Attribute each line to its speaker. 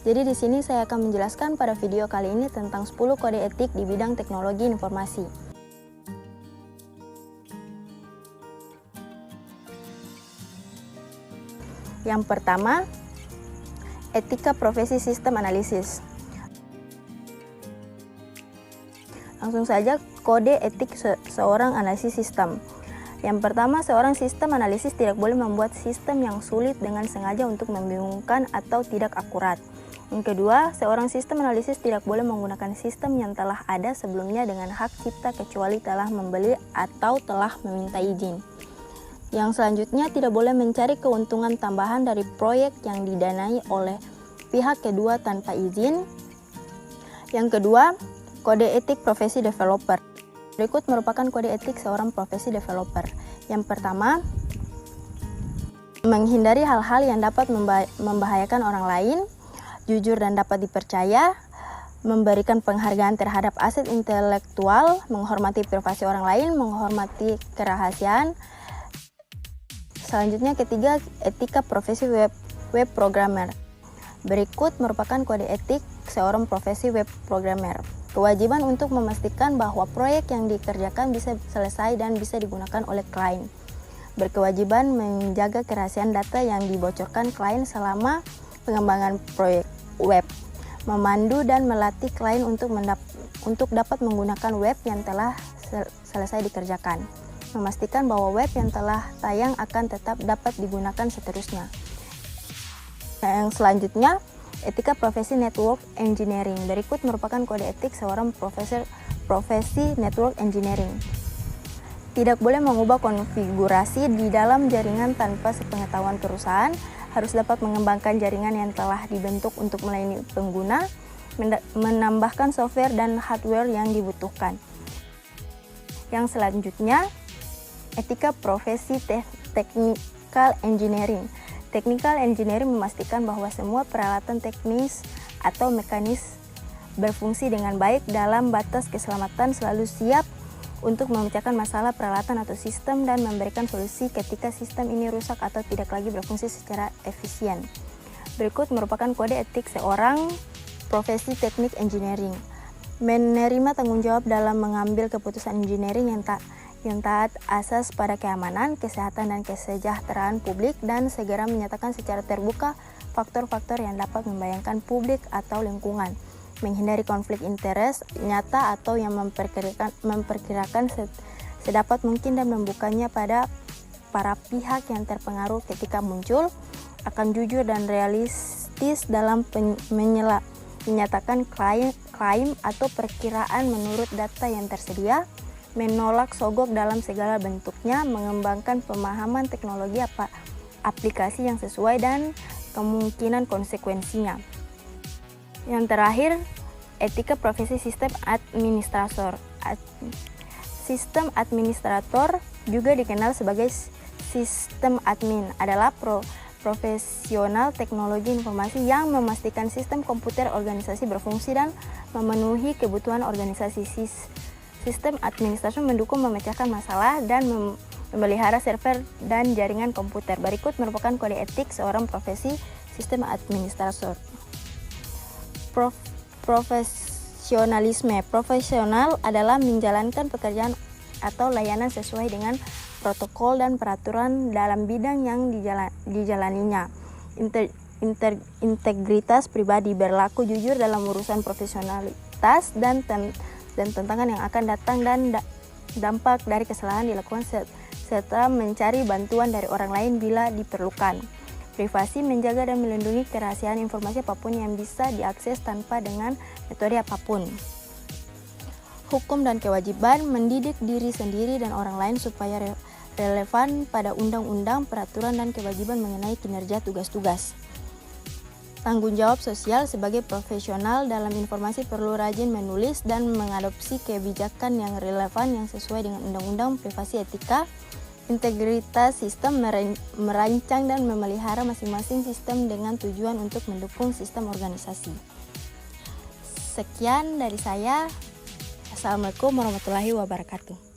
Speaker 1: Jadi di sini saya akan menjelaskan pada video kali ini tentang 10 kode etik di bidang teknologi informasi. Yang pertama, etika profesi sistem analisis. Langsung saja kode etik seorang analisis sistem. Yang pertama, seorang sistem analisis tidak boleh membuat sistem yang sulit dengan sengaja untuk membingungkan atau tidak akurat. Yang kedua, seorang sistem analisis tidak boleh menggunakan sistem yang telah ada sebelumnya dengan hak cipta kecuali telah membeli atau telah meminta izin. Yang selanjutnya, tidak boleh mencari keuntungan tambahan dari proyek yang didanai oleh pihak kedua tanpa izin. Yang kedua, kode etik profesi developer. Berikut merupakan kode etik seorang profesi developer. Yang pertama, menghindari hal-hal yang dapat membahayakan orang lain, jujur dan dapat dipercaya, memberikan penghargaan terhadap aset intelektual, menghormati privasi orang lain, menghormati kerahasiaan. Selanjutnya ketiga, etika profesi web programmer. Berikut merupakan kode etik seorang profesi web programmer. Kewajiban untuk memastikan bahwa proyek yang dikerjakan bisa selesai dan bisa digunakan oleh klien. Berkewajiban menjaga kerahasiaan data yang dibocorkan klien selama pengembangan proyek web. Memandu dan melatih klien untuk dapat menggunakan web yang telah selesai dikerjakan. Memastikan bahwa web yang telah tayang akan tetap dapat digunakan seterusnya. Yang selanjutnya, etika profesi network engineering. Berikut merupakan kode etik seorang profesi network engineering. Tidak boleh mengubah konfigurasi di dalam jaringan tanpa sepengetahuan perusahaan, harus dapat mengembangkan jaringan yang telah dibentuk untuk melayani pengguna, menambahkan software dan hardware yang dibutuhkan. Yang selanjutnya, etika profesi technical engineering. Technical engineering memastikan bahwa semua peralatan teknis atau mekanis berfungsi dengan baik dalam batas keselamatan, selalu siap untuk memecahkan masalah peralatan atau sistem dan memberikan solusi ketika sistem ini rusak atau tidak lagi berfungsi secara efisien. Berikut merupakan kode etik seorang profesi teknik engineering. Menerima tanggung jawab dalam mengambil keputusan engineering yang taat asas pada keamanan, kesehatan, dan kesejahteraan publik, dan segera menyatakan secara terbuka faktor-faktor yang dapat membayangkan publik atau lingkungan, menghindari konflik interest nyata atau yang memperkirakan sedapat mungkin dan membukanya pada para pihak yang terpengaruh ketika muncul, akan jujur dan realistis dalam menyatakan klaim atau perkiraan menurut data yang tersedia, menolak sogok dalam segala bentuknya, mengembangkan pemahaman teknologi aplikasi yang sesuai dan kemungkinan konsekuensinya. Yang terakhir, etika profesi sistem administrator. Sistem administrator, juga dikenal sebagai sistem admin, adalah profesional teknologi informasi yang memastikan sistem komputer organisasi berfungsi dan memenuhi kebutuhan organisasi. Sistem administrasi mendukung memecahkan masalah dan memelihara server dan jaringan komputer. Berikut merupakan kode etik seorang profesi sistem administrator. Profesionalisme. Profesional adalah menjalankan pekerjaan atau layanan sesuai dengan protokol dan peraturan dalam bidang yang dijalaninya. Integritas pribadi, berlaku jujur dalam urusan profesionalitas dan tantangan yang akan datang dan dampak dari kesalahan dilakukan serta mencari bantuan dari orang lain bila diperlukan. Privasi, menjaga dan melindungi kerahasiaan informasi apapun yang bisa diakses tanpa dengan metode apapun. Hukum dan kewajiban, mendidik diri sendiri dan orang lain supaya relevan pada undang-undang, peraturan, dan kewajiban mengenai kinerja tugas-tugas. Tanggung jawab sosial, sebagai profesional dalam informasi perlu rajin menulis dan mengadopsi kebijakan yang relevan yang sesuai dengan undang-undang. Privasi, etika, integritas sistem, merancang dan memelihara masing-masing sistem dengan tujuan untuk mendukung sistem organisasi. Sekian dari saya. Assalamualaikum warahmatullahi wabarakatuh.